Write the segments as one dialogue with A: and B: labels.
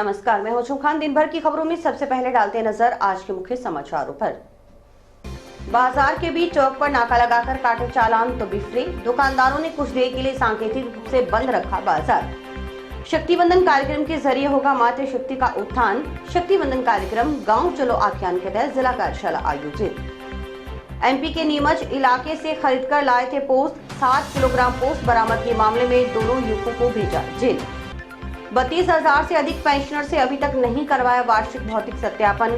A: नमस्कार, मैं हूं खान। दिन भर की खबरों में सबसे पहले डालते नजर आज के मुख्य समाचारों पर। बाजार के बीच चौक पर नाका लगाकर काटे चालान तो बिफरे, दुकानदारों ने कुछ देर के लिए सांकेतिक रूप से बंद रखा बाजार। शक्ति बंधन कार्यक्रम के जरिए होगा मातृ शक्ति का उत्थान। शक्ति बंधन कार्यक्रम गाँव चलो अभियान के तहत जिला कार्यशाला आयोजित। एमपी के नीमच इलाके से खरीदकर लाए थे पोस्ट, 7 किलोग्राम पोस्ट बरामद के मामले में दोनों युवकों को भेजा जेल। 32,000 से अधिक पेंशनर से अभी तक नहीं करवाया वार्षिक भौतिक सत्यापन।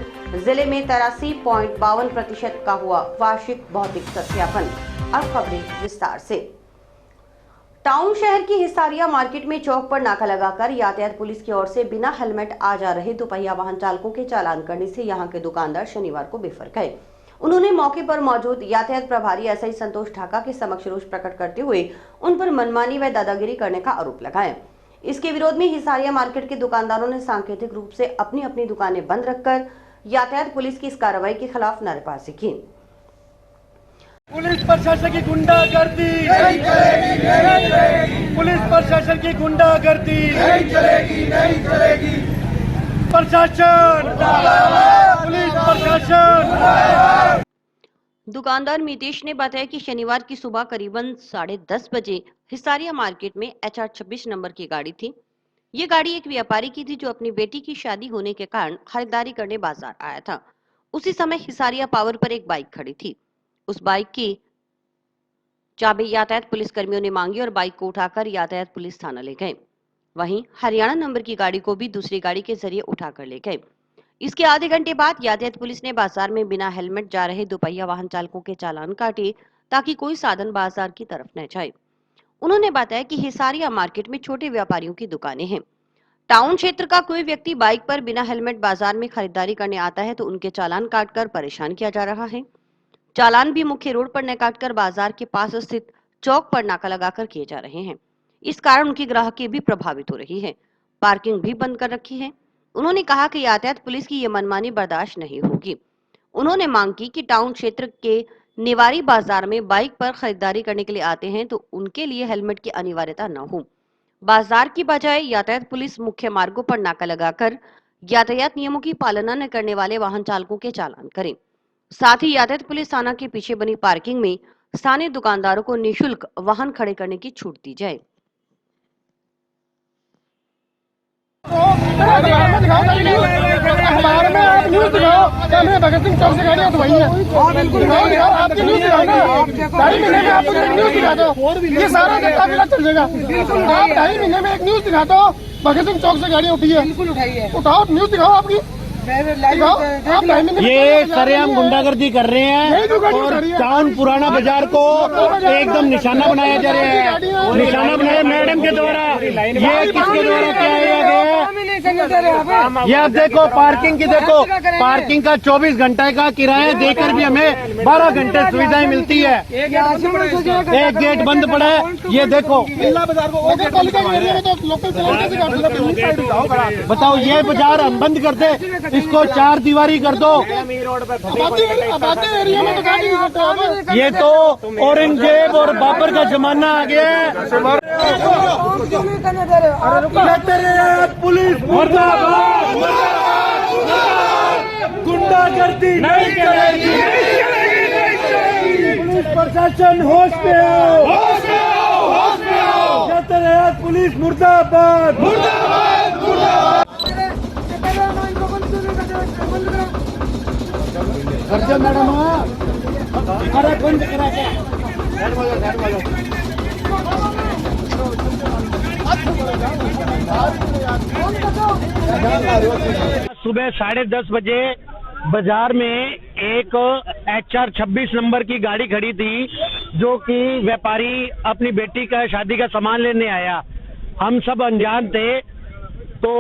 A: जिले में 83.52% का हुआ वार्षिक भौतिक सत्यापन। अब खबरें विस्तार से। टाउन शहर की हिसारिया मार्केट में चौक पर नाका लगाकर यातायात पुलिस की ओर से बिना हेलमेट आ जा रहे दोपहिया वाहन चालकों के चालान करने से यहां के दुकानदार शनिवार को बेफर गए। उन्होंने मौके पर मौजूद यातायात प्रभारी एसआई संतोष ढाका के समक्ष रोष प्रकट करते हुए उन पर मनमानी व दादागिरी करने का आरोप लगाया। इसके विरोध में हिसारिया मार्केट के दुकानदारों ने सांकेतिक रूप से अपनी अपनी दुकानें बंद रखकर यातायात पुलिस की इस कार्रवाई के खिलाफ नारेबाजी की।
B: पुलिस प्रशासन की गुंडागर्दी नहीं चलेगी, नहीं चलेगी। पुलिस प्रशासन की गुंडागर्दी नहीं चलेगी, नहीं चलेगी। प्रशासन, पुलिस प्रशासन।
A: दुकानदार मितेश ने बताया कि शनिवार की सुबह करीबन 10:30 बजे हिसारिया मार्केट में HR 26 नंबर की गाड़ी थी। ये गाड़ी एक व्यापारी की थी जो अपनी बेटी की शादी होने के कारण खरीदारी करने बाजार आया था। उसी समय हिसारिया पावर पर एक बाइक खड़ी थी। उस बाइक की चाबी यातायात पुलिस कर्मियों ने मांगी और बाइक को उठाकर यातायात पुलिस थाना ले गए। वहीं हरियाणा नंबर की गाड़ी को भी दूसरी गाड़ी के जरिए उठाकर ले गए। इसके आधे घंटे बाद यातायात पुलिस ने बाजार में बिना हेलमेट जा रहे दोपहिया वाहन चालकों के चालान काटे ताकि कोई साधन बाजार की तरफ न जाए। उन्होंने बताया कि हिसारिया मार्केट में छोटे व्यापारियों की दुकानें हैं। टाउन क्षेत्र का कोई व्यक्ति बाइक पर बिना हेलमेट बाजार में खरीदारी करने आता है तो उनके चालान काटकर परेशान किया जा रहा है। चालान भी मुख्य रोड पर न काटकर बाजार के पास स्थित चौक पर नाका लगाकर किए जा रहे हैं। इस कारण उनकी ग्राहकी भी प्रभावित हो रही है। पार्किंग भी बंद कर रखी है। उन्होंने कहा कि यातायात पुलिस की ये मनमानी बर्दाश्त नहीं होगी। उन्होंने मांग की कि टाउन क्षेत्र के निवारी बाजार में बाइक पर खरीदारी करने के लिए आते हैं तो उनके लिए हेलमेट की अनिवार्यता न हो। बाजार की बजाय यातायात पुलिस मुख्य मार्गों पर नाका लगाकर यातायात नियमों की पालना न करने वाले वाहन चालकों के चालान करें। साथ ही यातायात पुलिस थाना के पीछे बनी पार्किंग में स्थानीय दुकानदारों को निःशुल्क वाहन खड़े करने की छूट दी जाए।
B: हमारे में आप न्यूज दिखाओ, हमने भगत सिंह चौक से गाड़ियां उठवाई है। आपकी न्यूज दिखाओ ना, 2.5 महीने में आप न्यूज दिखा दो, ये सारा जनता मेला चल जाएगा। आप 2.5 महीने में एक न्यूज दिखा दो, भगत सिंह चौक से गाड़ियां उठी है, उठाओ न्यूज दिखाओ आपकी।
C: ये सरेआम गुंडागर्दी कर रहे हैं और टाउन पुराना बाजार को एकदम निशाना बनाया जा रहा है। निशाना बनाया मैडम के द्वारा। ये किसके द्वारा किया गया है? ये आप देखो पार्किंग की, देखो पार्किंग का 24 घंटे का किराया देकर भी हमें 12 घंटे सुविधाएं मिलती है। एक गेट बंद पड़ा है। ये देखो बताओ, ये बाजार हम बंद कर दे, इसको 4 दीवारी कर दो। ये तो औरंगजेब और बाबर का जमाना आ गया है। पुलिस मुर्दाबाद, गुंडागर्दी नहीं चलेगी। पुलिस प्रशासन होश में आओ, यातायात पुलिस मुर्दाबाद, मुर्दाबाद, मुर्दाबाद। मैडम अरे बंद करा के सुबह 10:30 बजे बाजार में एक HR 26 नंबर की गाड़ी खड़ी थी, जो कि व्यापारी अपनी बेटी का शादी का सामान लेने आया। हम सब अनजान थे। तो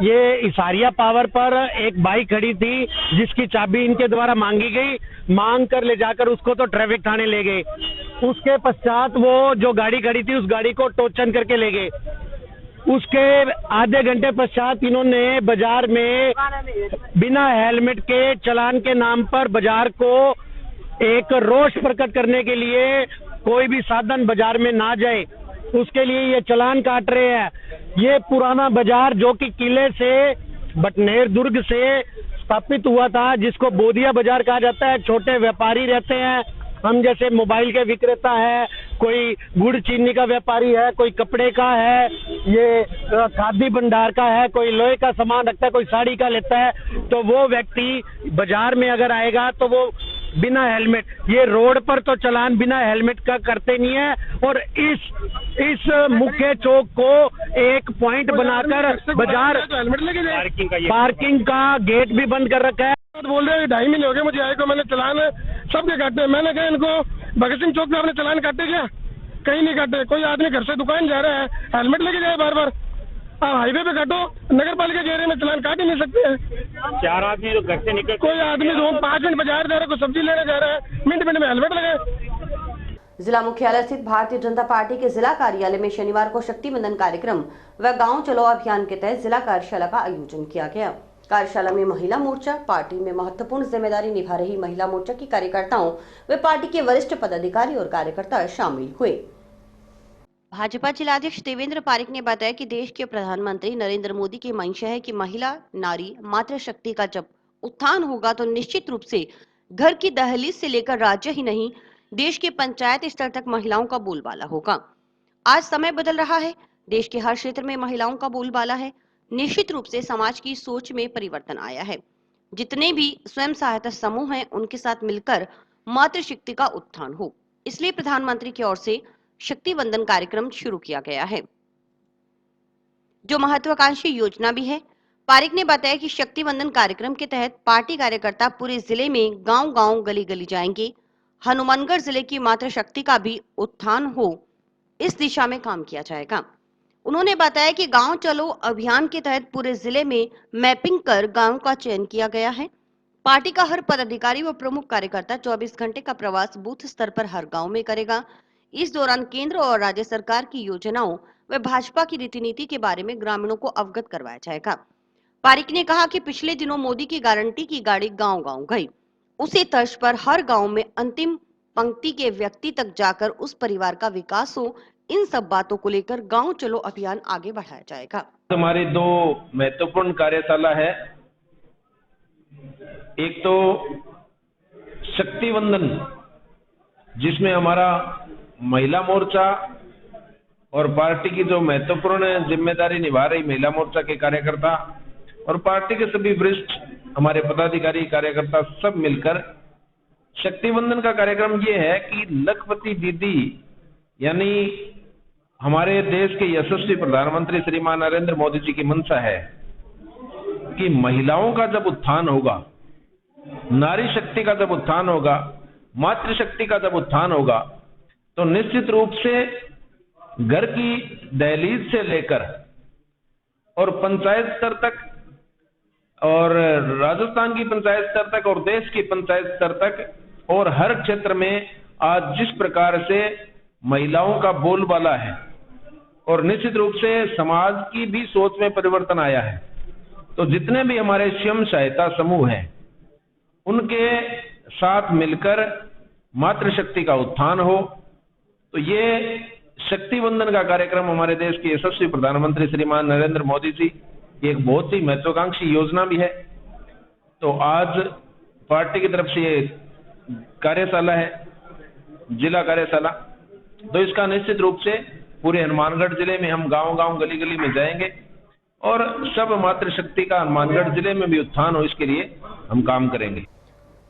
C: ये हिसारिया पावर पर एक बाइक खड़ी थी जिसकी चाबी इनके द्वारा मांगी गई। मांग कर ले जाकर उसको तो ट्रैफिक थाने ले गए। उसके पश्चात वो जो गाड़ी खड़ी थी उस गाड़ी को टोचन करके ले गए। उसके आधे घंटे पश्चात इन्होंने बाजार में बिना हेलमेट के चालान के नाम पर बाजार को एक रोष प्रकट करने के लिए कोई भी साधन बाजार में ना जाए उसके लिए ये चालान काट रहे हैं। ये पुराना बाजार जो कि किले से बटनेर दुर्ग से स्थापित हुआ था, जिसको बोदिया बाजार कहा जाता है। छोटे व्यापारी रहते हैं, हम जैसे मोबाइल के विक्रेता है, कोई गुड़ चीनी का व्यापारी है, कोई कपड़े का है, ये खादी भंडार का है, कोई लोहे का सामान रखता है, कोई साड़ी का लेता है। तो वो व्यक्ति बाजार में अगर आएगा तो वो बिना हेलमेट, ये रोड पर तो चलान बिना हेलमेट का करते नहीं है। और इस मुख्य चौक को एक पॉइंट बनाकर बाजार पार्किंग का गेट भी बंद कर रखा है।
B: बोल रहे हैं 2.5 महीने हो गए मुझे आए को, मैंने चलान सबके काटे। मैंने कहा इनको भगत सिंह चौक में आपने चलान काटे क्या? कहीं नहीं काटे। कोई आदमी घर से दुकान जा रहा है, हेलमेट लेके जाए बार बार। आप हाईवे पे काटो, नगर पालिका के एरिया में चलान काट ही नहीं सकते हैं।
C: 4 आदमी तो घर से निकल,
B: कोई आदमी 5 मिनट बाजार जा रहा है, कोई सब्जी लेने जा रहा है, मिनट मिनट में हेलमेट लगाए।
A: जिला मुख्यालय स्थित भारतीय जनता पार्टी के जिला कार्यालय में शनिवार को शक्ति बंधन कार्यक्रम व गांव चलो अभियान के तहत जिला कार्यशाला का आयोजन किया गया। कार्यशाला में महिला मोर्चा, पार्टी में महत्वपूर्ण जिम्मेदारी निभा रही महिला मोर्चा की कार्यकर्ताओं व पार्टी के वरिष्ठ पदाधिकारी और कार्यकर्ता शामिल हुए। भाजपा जिलाध्यक्ष देवेंद्र पारिक ने बताया कि देश के प्रधानमंत्री नरेंद्र मोदी की मंशा है कि महिला, नारी, मातृशक्ति का जब उत्थान होगा तो निश्चित रूप से घर की दहलीज से लेकर राज्य ही नहीं, देश के पंचायत स्तर तक महिलाओं का बोलबाला होगा। आज समय बदल रहा है, देश के हर क्षेत्र में महिलाओं का बोलबाला है। निश्चित रूप से समाज की सोच में परिवर्तन आया है। जितने भी स्वयं सहायता समूह हैं, उनके साथ मिलकर मातृशक्ति का उत्थान हो, इसलिए प्रधानमंत्री की ओर से शक्ति वंदन कार्यक्रम शुरू किया गया है, जो महत्वाकांक्षी योजना भी है। पारिक ने बताया कि शक्ति वंदन कार्यक्रम के तहत पार्टी कार्यकर्ता पूरे जिले में गांव-गांव, गली-गली जाएंगे। हनुमानगढ़ जिले की मातृशक्ति का भी उत्थान हो, इस दिशा में काम किया जाएगा। उन्होंने बताया कि गांव चलो अभियान के तहत पूरे जिले में मैपिंग कर गांव का चयन किया गया है। पार्टी का हर पदाधिकारी व प्रमुख कार्यकर्ता 24 घंटे का प्रवास बूथ स्तर पर हर गांव में करेगा। इस दौरान केंद्र और राज्य सरकार की योजनाओं व भाजपा की रीति नीति के बारे में ग्रामीणों को अवगत करवाया जाएगा। पारिक ने कहा कि पिछले दिनों मोदी की गारंटी की गाड़ी गांव-गांव गई, उसी तर्ज पर हर गांव में अंतिम पंक्ति के व्यक्ति तक जाकर उस परिवार का विकास हो। इन सब बातों को लेकर गांव चलो अभियान आगे बढ़ाया जाएगा।
D: हमारी 2 महत्वपूर्ण कार्यशाला है। एक तो शक्ति वंदन, जिसमें हमारा महिला मोर्चा और पार्टी की जो महत्वपूर्ण जिम्मेदारी निभा रही महिला मोर्चा के कार्यकर्ता और पार्टी के सभी वरिष्ठ हमारे पदाधिकारी कार्यकर्ता सब मिलकर शक्ति वंदन का कार्यक्रम ये है कि लखपति दीदी यानी हमारे देश के यशस्वी प्रधानमंत्री श्रीमान नरेंद्र मोदी जी की मंशा है कि महिलाओं का जब उत्थान होगा, नारी शक्ति का जब उत्थान होगा, मातृशक्ति का जब उत्थान होगा, तो निश्चित रूप से घर की दहलीज से लेकर और पंचायत स्तर तक और राजस्थान की पंचायत स्तर तक और देश की पंचायत स्तर तक और हर क्षेत्र में आज जिस प्रकार से महिलाओं का बोलबाला है और निश्चित रूप से समाज की भी सोच में परिवर्तन आया है, तो जितने भी हमारे स्वयं सहायता समूह हैं उनके साथ मिलकर मातृशक्ति का उत्थान हो। तो ये शक्ति वंदन का कार्यक्रम हमारे देश के यशस्वी प्रधानमंत्री श्रीमान नरेंद्र मोदी जी की एक बहुत ही महत्वाकांक्षी योजना भी है। तो आज पार्टी की तरफ से ये कार्यशाला है, जिला कार्यशाला, तो इसका निश्चित रूप से पूरे हनुमानगढ़ जिले में हम गांव-गांव, गली-गली में जाएंगे और सब मातृशक्ति का हनुमानगढ़ जिले में भी उत्थान हो, इसके लिए हम काम करेंगे।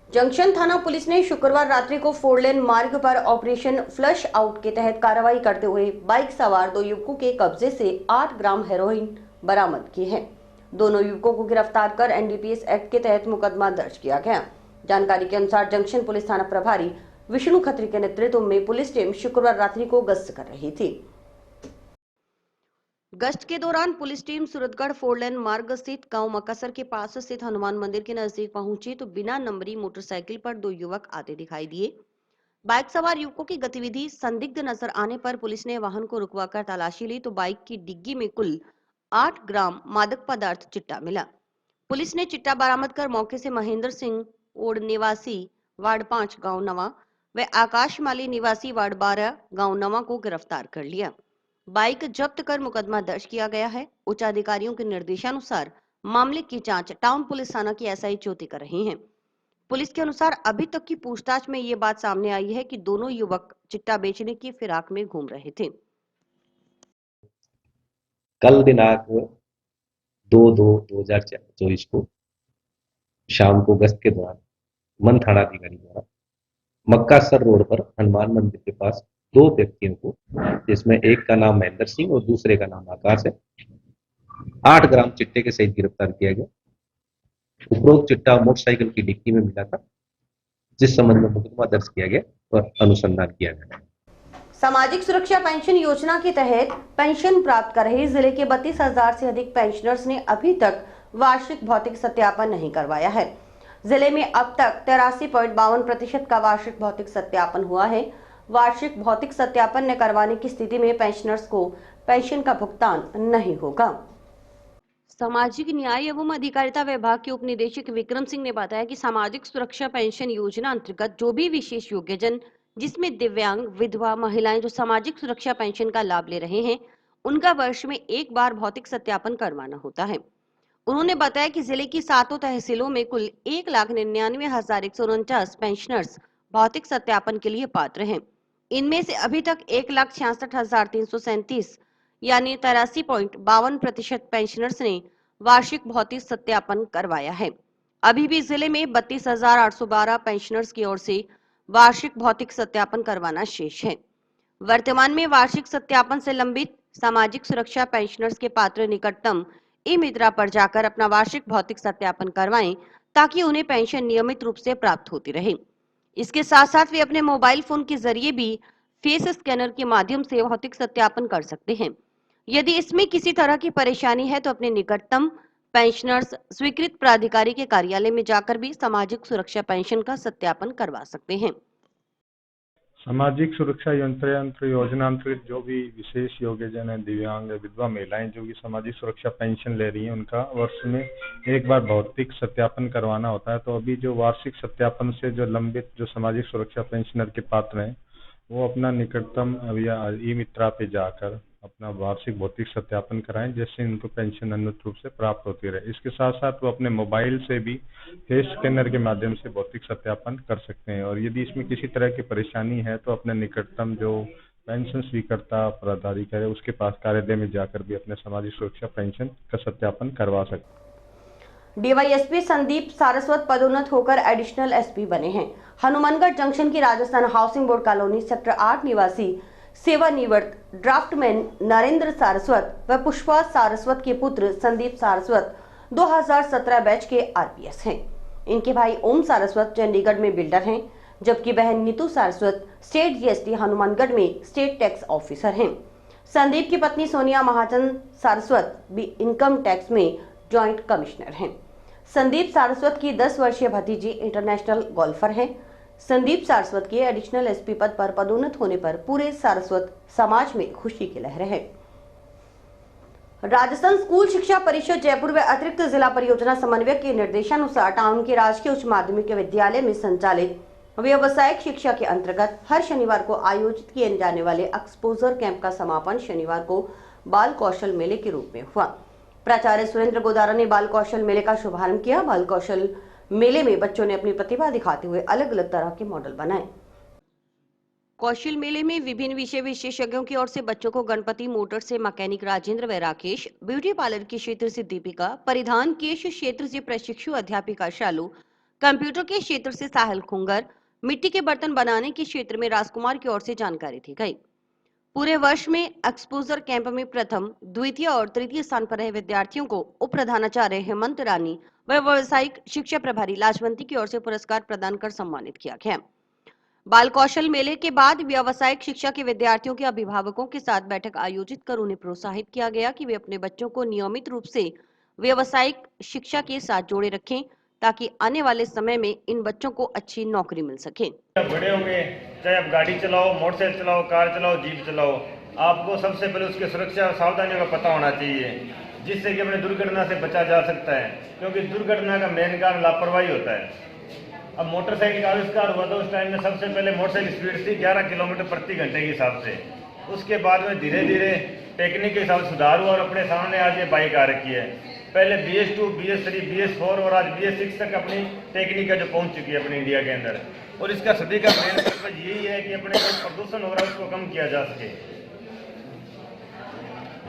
A: जंक्शन थाना पुलिस ने शुक्रवार रात्रि को 4 लेन मार्ग पर ऑपरेशन फ्लश आउट के तहत कार्रवाई करते हुए बाइक सवार 2 युवकों के कब्जे से 8 ग्राम हेरोइन बरामद की है। दोनों युवकों को गिरफ्तार कर एनडीपीएस एक्ट के तहत मुकदमा दर्ज किया गया। जानकारी के अनुसार जंक्शन पुलिस थाना प्रभारी विष्णु खत्री के नेतृत्व में पुलिस टीम शुक्रवार रात्रि को गश्त कर रही थी। गश्त के दौरान पुलिस टीम सूरतगढ़ 4 लेन मार्ग स्थित गांव मकसर के पास स्थित हनुमान मंदिर के नजदीक पहुंची तो बिना नंबरी मोटरसाइकिल पर 2 युवक आते दिखाई दिए। बाइक सवार युवकों की गतिविधि संदिग्ध नजर आने पर पुलिस ने वाहन को रुकवाकर तलाशी ली तो बाइक की डिग्गी में कुल 8 ग्राम मादक पदार्थ चिट्टा मिला। पुलिस ने चिट्टा बरामद कर मौके से महेंद्र सिंह ओड निवासी वार्ड 5 गांव नवा व आकाश माली निवासी वार्ड 12 गांव नवा को गिरफ्तार कर लिया। बाइक जब्त कर मुकदमा दर्ज किया गया है। उच्च अधिकारियों के निर्देशानुसार मामले की जांच टाउन पुलिस थाना की एसआई ज्योति कर रही हैं। पुलिस के अनुसार अभी तक की पूछताछ में ये बात सामने आई है कि दोनों युवक चिट्टा बेचने की फिराक में घूम रहे थे।
E: कल दिनांक 2/2/2024 को शाम को गश्त के दौरान मन थानाधिकारी द्वारा मक्कासर रोड पर हनुमान मंदिर के पास दो व्यक्तियों को, जिसमें एक का नाम महेंद्र सिंह और दूसरे का नाम आकाश है, 8 ग्राम चिट्टे के सहित गिरफ्तार किया गया। उपरोक्त चिट्टा मोटरसाइकिल की डिक्की में मिला था, जिस संबंध में मुकदमा दर्ज किया गया और अनुसंधान किया गया।
A: सामाजिक सुरक्षा पेंशन योजना के तहत पेंशन प्राप्त कर रहे जिले के 32,000 से अधिक पेंशनर्स ने अभी तक वार्षिक भौतिक सत्यापन नहीं करवाया है। जिले में अब तक 83.52% का वार्षिक भौतिक सत्यापन हुआ है। वार्षिक भौतिक सत्यापन न करवाने की स्थिति में पेंशनर्स को पेंशन का भुगतान नहीं होगा। सामाजिक न्याय एवं अधिकारिता विभाग के उप निदेशक विक्रम सिंह ने बताया कि सामाजिक सुरक्षा पेंशन योजना अंतर्गत जो भी विशेष योग्यजन, जिसमें दिव्यांग, विधवा, महिलाएं जो सामाजिक सुरक्षा पेंशन का लाभ ले रहे हैं, उनका वर्ष में एक बार भौतिक सत्यापन करवाना होता है। उन्होंने बताया कि जिले की 7 तहसीलों में कुल 1,99,149 पेंशनर्स भौतिक सत्यापन के लिए पात्र हैं। इनमें से अभी तक 1,66,337 यानी 83.52% पेंशनर्स ने वार्षिक भौतिक सत्यापन करवाया है। अभी भी जिले में 32,812 पेंशनर्स की ओर से वार्षिक भौतिक सत्यापन करवाना शेष है। वर्तमान में वार्षिक सत्यापन से लंबित सामाजिक सुरक्षा पेंशनर्स के पात्र निकटतम ई-मित्रा पर जाकर अपना वार्षिक भौतिक सत्यापन करवाएं, ताकि उन्हें पेंशन नियमित रूप से प्राप्त होती रहे। इसके साथ साथ वे अपने मोबाइल फोन के जरिए भी फेस स्कैनर के माध्यम से भौतिक सत्यापन कर सकते हैं। यदि इसमें किसी तरह की परेशानी है तो अपने निकटतम पेंशनर्स स्वीकृत प्राधिकारी के कार्यालय में जाकर भी सामाजिक सुरक्षा पेंशन का सत्यापन करवा सकते हैं।
F: सामाजिक सुरक्षा यंत्र योजना अंतर्गत जो भी विशेष योग्यजन है, दिव्यांग, विधवा महिलाएं जो कि सामाजिक सुरक्षा पेंशन ले रही हैं, उनका वर्ष में एक बार भौतिक सत्यापन करवाना होता है। तो अभी जो वार्षिक सत्यापन से जो लंबित जो सामाजिक सुरक्षा पेंशनर के पात्र हैं, वो अपना निकटतम ई-मित्रा पे जाकर अपना वार्षिक भौतिक सत्यापन कराएं, जिससे उनको पेंशन अनुचित रूप से प्राप्त होती रहे। इसके साथ साथ वो अपने मोबाइल से भी फेस स्कैनर के माध्यम से भौतिक सत्यापन कर सकते हैं। और यदि इसमें किसी तरह की परेशानी है तो अपने निकटतम जो पेंशन स्वीकर्ता प्राधिकारी है, उसके पास कार्यालय में जाकर भी अपने सामाजिक सुरक्षा पेंशन का सत्यापन करवा सकते हैं।
A: डीवाईएसपी संदीप सारस्वत पदोन्नत होकर एडिशनल एसपी बने हैं। हनुमानगढ़ जंक्शन की Rajasthan housing board colony sector 8 निवासी सेवानिवृत्त ड्राफ्टमैन नरेंद्र सारस्वत व पुष्पा सारस्वत के पुत्र संदीप सारस्वत 2017 बैच के आरपीएस हैं। इनके भाई ओम सारस्वत चंडीगढ़ में बिल्डर हैं, जबकि बहन नीतू सारस्वत स्टेट जीएसटी हनुमानगढ़ में स्टेट टैक्स ऑफिसर हैं। संदीप की पत्नी सोनिया महाजन सारस्वत भी इनकम टैक्स में जॉइंट कमिश्नर हैं। संदीप सारस्वत की 10 वर्षीय भतीजी इंटरनेशनल गोल्फर हैं। संदीप सारस्वत के एडिशनल एसपी पद पर पदोन्नत होने पर पूरे सारस्वत समाज में खुशी की लहर है। राजस्थान स्कूल शिक्षा परिषद जयपुर व अतिरिक्त जिला परियोजना समन्वयक के निर्देशानुसार टाउन के राजकीय उच्च माध्यमिक विद्यालय में संचालित व्यावसायिक शिक्षा के अंतर्गत हर शनिवार को आयोजित किए जाने वाले एक्सपोजर कैंप का समापन शनिवार को बाल कौशल मेले के रूप में हुआ। प्राचार्य सुरेंद्र गोदारा ने बाल कौशल मेले का शुभारंभ किया। बाल कौशल मेले में बच्चों ने अपनी प्रतिभा दिखाते हुए अलग अलग तरह के मॉडल बनाए। कौशल मेले में विभिन्न विषय विशेषज्ञों की ओर से बच्चों को गणपति मोटर से मैकेनिक राजेंद्र व राकेश, ब्यूटी पार्लर के क्षेत्र से दीपिका, परिधान केश क्षेत्र से प्रशिक्षु अध्यापिका शालू, कंप्यूटर के क्षेत्र से साहिल खुंगर, मिट्टी के बर्तन बनाने के क्षेत्र में राजकुमार की ओर से जानकारी दी गई। पूरे वर्ष में एक्सपोजर कैंप में प्रथम, द्वितीय और तृतीय स्थान पर रहे विद्यार्थियों को उप प्रधानाचार्य हेमंत रानी व व्यावसायिक शिक्षा प्रभारी लाजवंती की ओर से पुरस्कार प्रदान कर सम्मानित किया गया। बाल कौशल मेले के बाद व्यावसायिक शिक्षा के विद्यार्थियों के अभिभावकों के साथ बैठक आयोजित कर उन्हें प्रोत्साहित किया गया कि वे अपने बच्चों को नियमित रूप से व्यावसायिक शिक्षा के साथ जोड़े रखें, ताकि आने वाले समय में इन बच्चों को अच्छी नौकरी मिल सके।
G: बड़े होंगे, चाहे आप गाड़ी चलाओ, मोटरसाइकिल चलाओ, कार चलाओ, जीप चलाओ, आपको सबसे पहले उसकी सुरक्षा और सावधानियों का पता होना चाहिए, जिससे कि अपने दुर्घटना से बचा जा सकता है, क्योंकि दुर्घटना का मेन कारण लापरवाही होता है। अब मोटरसाइकिल का आविष्कार हुआ था उस टाइम में सबसे पहले मोटरसाइकिल स्पीड थी 11 किलोमीटर प्रति घंटे के हिसाब से, उसके बाद में धीरे धीरे टेक्निक के हिसाब से सुधार हुआ और अपने सामने आज ये बाइक आ रखी है। पहले BS2, BS3, BS4 और आज BS6 तक अपनी टेक्निक जो पहुंच चुकी है अपने इंडिया के अंदर। और इसका सभी का मेन पर्पज यही है कि अपने जो प्रदूषण हो रहा है उसको कम किया जा सके।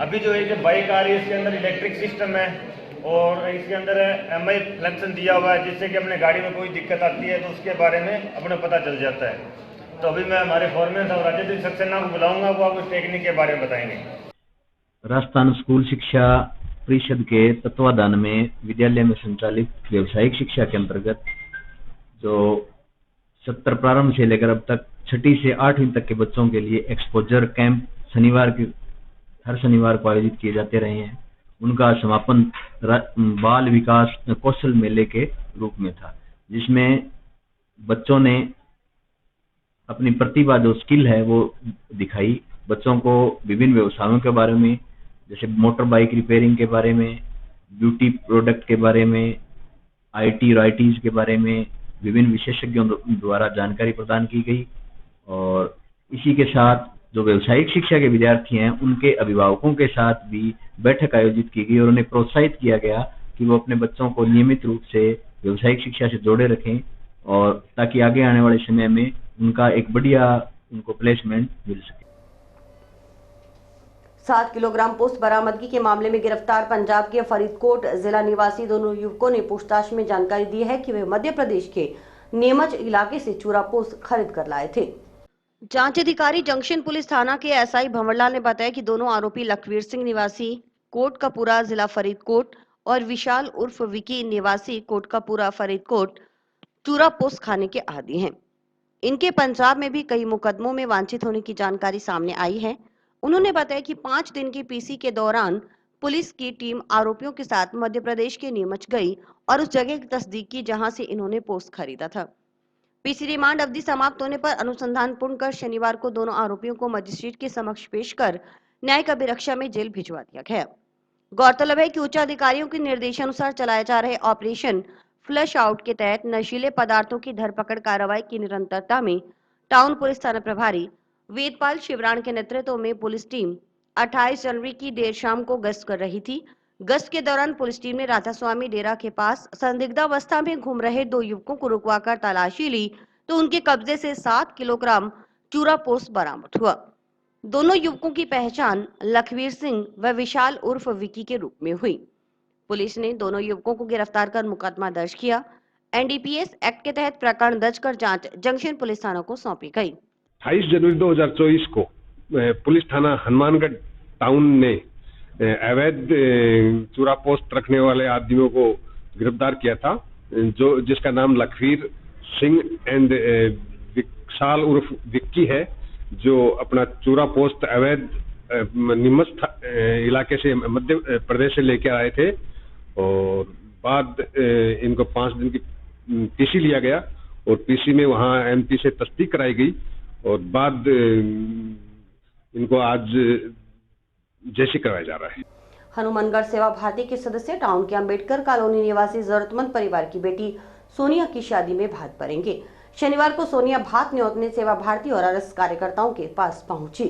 G: अभी जो एक बाइक आ रही है इसके अंदर इलेक्ट्रिक सिस्टम है और इसके अंदर MI फंक्शन दिया हुआ है, जिससे कि अपने गाड़ी में कोई दिक्कत आती है तो उसके बारे में अपने पता चल जाता है। तो अभी मैं हमारे फॉरमैन और राजनीतिक सक्सेना को बुलाऊंगा, वो आपको टेक्निक के बारे में बताएंगे।
H: राजस्थान स्कूल शिक्षा परिषद के तत्वाधान में विद्यालय में संचालित व्यवसायिक शिक्षा के अंतर्गत जो सत्र प्रारंभ से लेकर अब तक 6ठी से 8वीं तक के बच्चों के लिए एक्सपोजर कैंप हर शनिवार को आयोजित किए जाते रहे हैं, उनका समापन बाल विकास कौशल मेले के रूप में था, जिसमें बच्चों ने अपनी प्रतिभा जो स्किल है वो दिखाई। बच्चों को विभिन्न व्यवसायों के बारे में, जैसे मोटर बाइक रिपेयरिंग के बारे में, ब्यूटी प्रोडक्ट के बारे में, IT और ITs के बारे में विभिन्न विशेषज्ञों द्वारा जानकारी प्रदान की गई। और इसी के साथ जो व्यवसायिक शिक्षा के विद्यार्थी हैं उनके अभिभावकों के साथ भी बैठक आयोजित की गई और उन्हें प्रोत्साहित किया गया कि वो अपने बच्चों को नियमित रूप से व्यवसायिक शिक्षा से जोड़े रखें और ताकि आगे आने वाले समय में उनका एक बढ़िया उनको प्लेसमेंट मिल सके।
A: 7 किलोग्राम पोस्ट बरामदगी के मामले में गिरफ्तार पंजाब के फरीदकोट जिला निवासी दोनों युवकों ने पूछताछ में जानकारी दी है कि वे मध्य प्रदेश के नीमच इलाके से चूरा पोस्ट खरीद कर लाए थे। जांच अधिकारी जंक्शन पुलिस थाना के SI भंवरलाल ने बताया कि दोनों आरोपी लखवीर सिंह निवासी कोटकपूरा जिला फरीदकोट और विशाल उर्फ विकी निवासी कोटकपूरा फरीदकोट चूरा पोस्ट खाने के आदी हैं। इनके पंजाब में भी कई मुकदमों में वांछित होने की जानकारी सामने आई है। उन्होंने बताया कि 5 दिन की PC के दौरान पुलिस की टीम आरोपियों के साथ मध्य प्रदेश के नीमच गई और उस जगह की तस्दीक की जहां से इन्होंने पोस्ट खरीदा था। PC रिमांड अवधि समाप्त होने पर अनुसंधान पूर्ण कर शनिवार को दोनों आरोपियों को मजिस्ट्रेट के समक्ष पेश कर न्यायिक अभिरक्षा में जेल भिजवा दिया गया। गौरतलब है कि उच्च अधिकारियों के निर्देशानुसार चलाए जा रहे ऑपरेशन फ्लश आउट के तहत नशीले पदार्थों की धरपकड़ कार्रवाई की निरंतरता में टाउन पुलिस थाना प्रभारी वेदपाल शिवराण के नेतृत्व में पुलिस टीम 28 जनवरी की देर शाम को गश्त कर रही थी। गश्त के दौरान पुलिस टीम ने राधा स्वामी डेरा के पास संदिग्धावस्था में घूम रहे 2 युवकों को रुकवाकर तलाशी ली तो उनके कब्जे से 7 किलोग्राम चूरा पोस्ट बरामद हुआ। दोनों युवकों की पहचान लखवीर सिंह व विशाल उर्फ विकी के रूप में हुई। पुलिस ने दोनों युवकों को गिरफ्तार कर मुकदमा दर्ज किया। NDPS एक्ट के तहत प्रकरण दर्ज कर जांच जंक्शन पुलिस थाना को सौंपी गई।
I: 28 जनवरी 2024 को पुलिस थाना हनुमानगढ़ टाउन ने अवैध चूरा पोस्ट रखने वाले आदमियों को गिरफ्तार किया था, जो जिसका नाम लखवीर सिंह एंड विशाल उर्फ विक्की है, जो अपना चूरा पोस्ट अवैध नीमच इलाके से मध्य प्रदेश से लेकर आए थे। और बाद इनको 5 दिन की PC लिया गया और PC में वहाँ MP से तस्दीक कराई गई और बाद इनको आज जेसी करवाया जा रहा है।
A: हनुमानगढ़ सेवा भारती के सदस्य टाउन के अंबेडकर कॉलोनी निवासी जरूरतमंद परिवार की बेटी सोनिया की शादी में भात भरेंगे। शनिवार को सोनिया भात न्योतने सेवा भारती और RS कार्यकर्ताओं के पास पहुंची।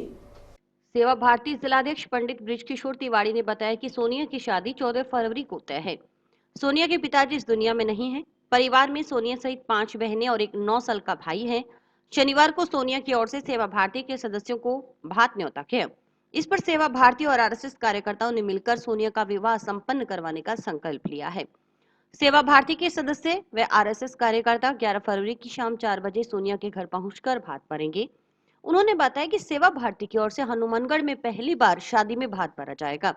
A: सेवा भारती जिलाध्यक्ष पंडित बृजकिशोर तिवारी ने बताया कि सोनिया की शादी 14 फरवरी को तय है। सोनिया के पिताजी इस दुनिया में नहीं हैं। परिवार में सोनिया सहित 5 बहनें और एक 9 साल का भाई है। शनिवार को सोनिया की ओर से सेवा भारती के सदस्यों को भात न्योता गया। इस पर सेवा भारती और RSS कार्यकर्ताओं ने मिलकर सोनिया का विवाह संपन्न करवाने का संकल्प लिया है। सेवा भारती के सदस्य व RSS कार्यकर्ता 11 फरवरी की शाम 4 बजे सोनिया के घर पहुंचकर भात भरेंगे। उन्होंने बताया कि सेवा भारती की ओर से हनुमानगढ़ में पहली बार शादी में भात भरा जाएगा।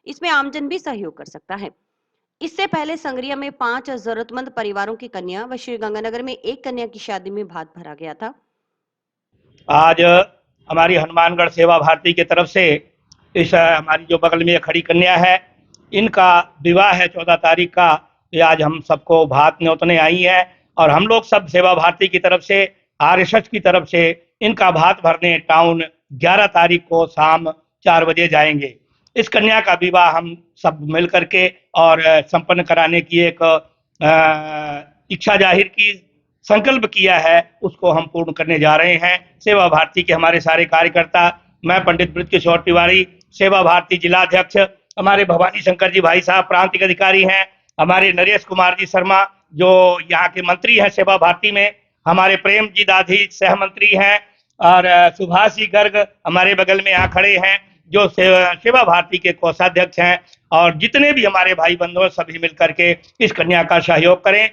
A: इसमें आमजन भी सहयोग कर सकता है। इससे पहले संगरिया में 5 जरूरतमंद परिवारों की कन्या व श्रीगंगानगर में 1 कन्या की शादी में भात भरा गया था।
J: आज हमारी हनुमानगढ़ सेवा भारती की तरफ से इस हमारी जो बगल में खड़ी कन्या है, इनका विवाह है 14 तारीख का। ये आज हम सबको भात न्योतने आई है और हम लोग सब सेवा भारती की तरफ से RSS की तरफ से इनका भात भरने टाउन 11 तारीख को शाम 4 बजे जाएंगे। इस कन्या का विवाह हम सब मिल करके और संपन्न कराने की एक इच्छा जाहिर की, संकल्प किया है, उसको हम पूर्ण करने जा रहे हैं। सेवा भारती के हमारे सारे कार्यकर्ता मैं पंडित बृजकिशोर तिवारी, सेवा भारती जिला अध्यक्ष, हमारे भवानी शंकर जी भाई साहब प्रांतिक अधिकारी हैं, हमारे नरेश कुमार जी शर्मा जो यहाँ के मंत्री हैं सेवा भारती में, हमारे प्रेम जी दाधी सह मंत्री हैं और सुभाष जी गर्ग हमारे बगल में यहाँ खड़े हैं जो सेवा भारती के कोषाध्यक्ष हैं, और जितने भी हमारे भाई बंधु हैं सभी मिलकर के इस कन्या का सहयोग करें।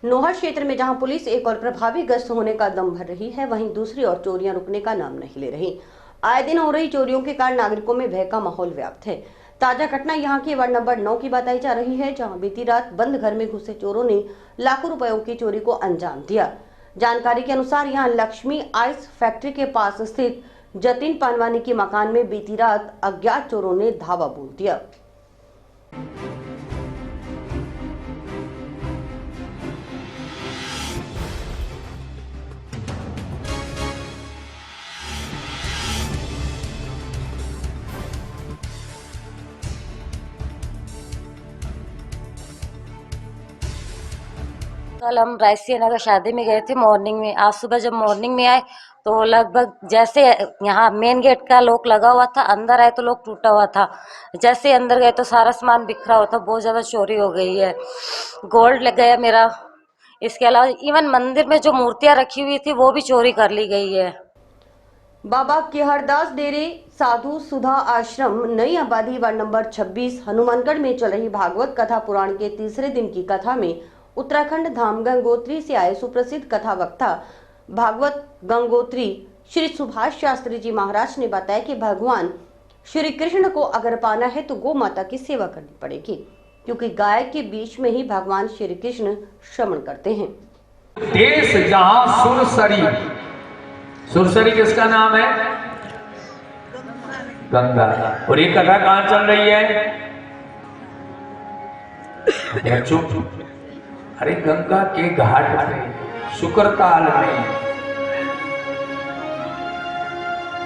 A: नोहर क्षेत्र में जहां पुलिस एक और प्रभावी गश्त होने का दम भर रही है, वहीं दूसरी ओर चोरियां रुकने का नाम नहीं ले रही। आए दिन हो रही चोरियों के कारण नागरिकों में भय का माहौल व्याप्त है। ताजा घटना यहां के वार्ड नंबर 9 की बताई जा रही है, जहां बीती रात बंद घर में घुसे चोरों ने लाखों रुपयों की चोरी को अंजाम दिया। जानकारी के अनुसार यहां लक्ष्मी आइस फैक्ट्री के पास स्थित जतिन पानवानी के मकान में बीती रात अज्ञात चोरों ने धावा बोल दिया।
K: कल हम रायसी नगर शादी में गए थे मॉर्निंग में। आज सुबह जब मॉर्निंग में आए तो लगभग जैसे यहाँ मेन गेट का लॉक लगा हुआ था, अंदर आए तो लॉक टूटा हुआ था। जैसे अंदर गए तो सारा सामान बिखरा हुआ था, बहुत ज़्यादा चोरी हो गई है। गोल्ड लग गया मेरा, इसके अलावा इवन मंदिर में जो मूर्तियाँ रखी हुई थी वो भी चोरी कर ली गई है।
A: बाबा केहरदास डेरे साधु सुधा आश्रम नई आबादी वार्ड नंबर 26 हनुमानगढ़ में चल रही भागवत कथा पुराण के तीसरे दिन की कथा में उत्तराखंड धाम गंगोत्री से आए सुप्रसिद्ध कथा वक्ता भागवत गंगोत्री श्री सुभाष शास्त्री जी महाराज ने बताया कि भगवान श्री कृष्ण को अगर पाना है तो गौ माता की सेवा करनी पड़ेगी, क्योंकि गाय के बीच में ही भगवान श्री कृष्ण श्रमण करते हैं।
L: देश जहां सुरसरी, सुरसरी किसका नाम है? गंगा। और ये कथा कहां चल रही है? चुप। अरे गंगा के घाट में शुक्रताल में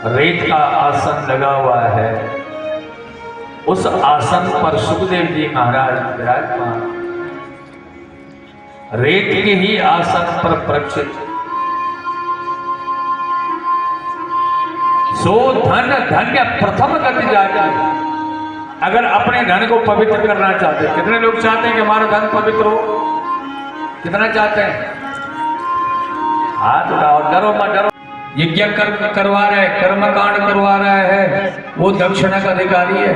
L: रेत का आसन लगा हुआ है। उस आसन पर सुखदेव जी महाराज विराजमान, रेत के ही आसन पर प्रक्षित। सो धन धन्य प्रथम गति जाति। अगर अपने धन को पवित्र करना चाहते, कितने लोग चाहते हैं कि हमारा धन पवित्र हो? कितना चाहते हैं? हाथ उठाओ, डरो मत डरो। यज्ञ करवा रहे, कर्मकांड करवा रहा है, वो दक्षिणा का अधिकारी है।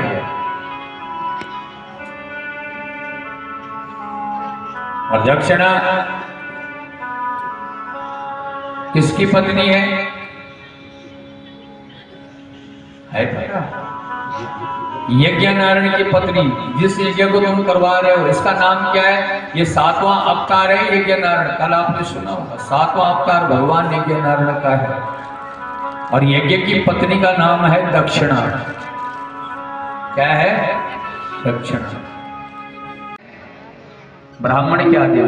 L: और दक्षिणा किसकी पत्नी है पता? यज्ञ नारायण की पत्नी। जिस यज्ञ को तुम करवा रहे हो इसका नाम क्या है? ये 7वां अवतार है यज्ञ नारायण। कल आपने सुना होगा 7वां अवतार भगवान यज्ञ नारायण का है। और यज्ञ की पत्नी का नाम है दक्षिणा। क्या है? दक्षिणा। ब्राह्मण क्या दे?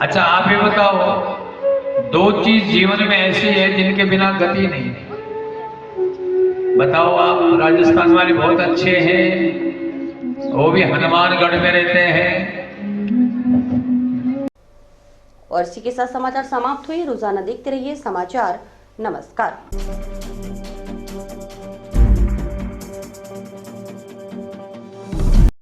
L: अच्छा आप ये बताओ, 2 चीज जीवन में ऐसी है जिनके बिना गति नहीं है। बताओ आप। राजस्थान वाले बहुत अच्छे हैं, वो भी हनुमानगढ़ में रहते हैं।
A: और इसी के साथ समाचार समाप्त हुए। रोजाना देखते रहिए समाचार। नमस्कार।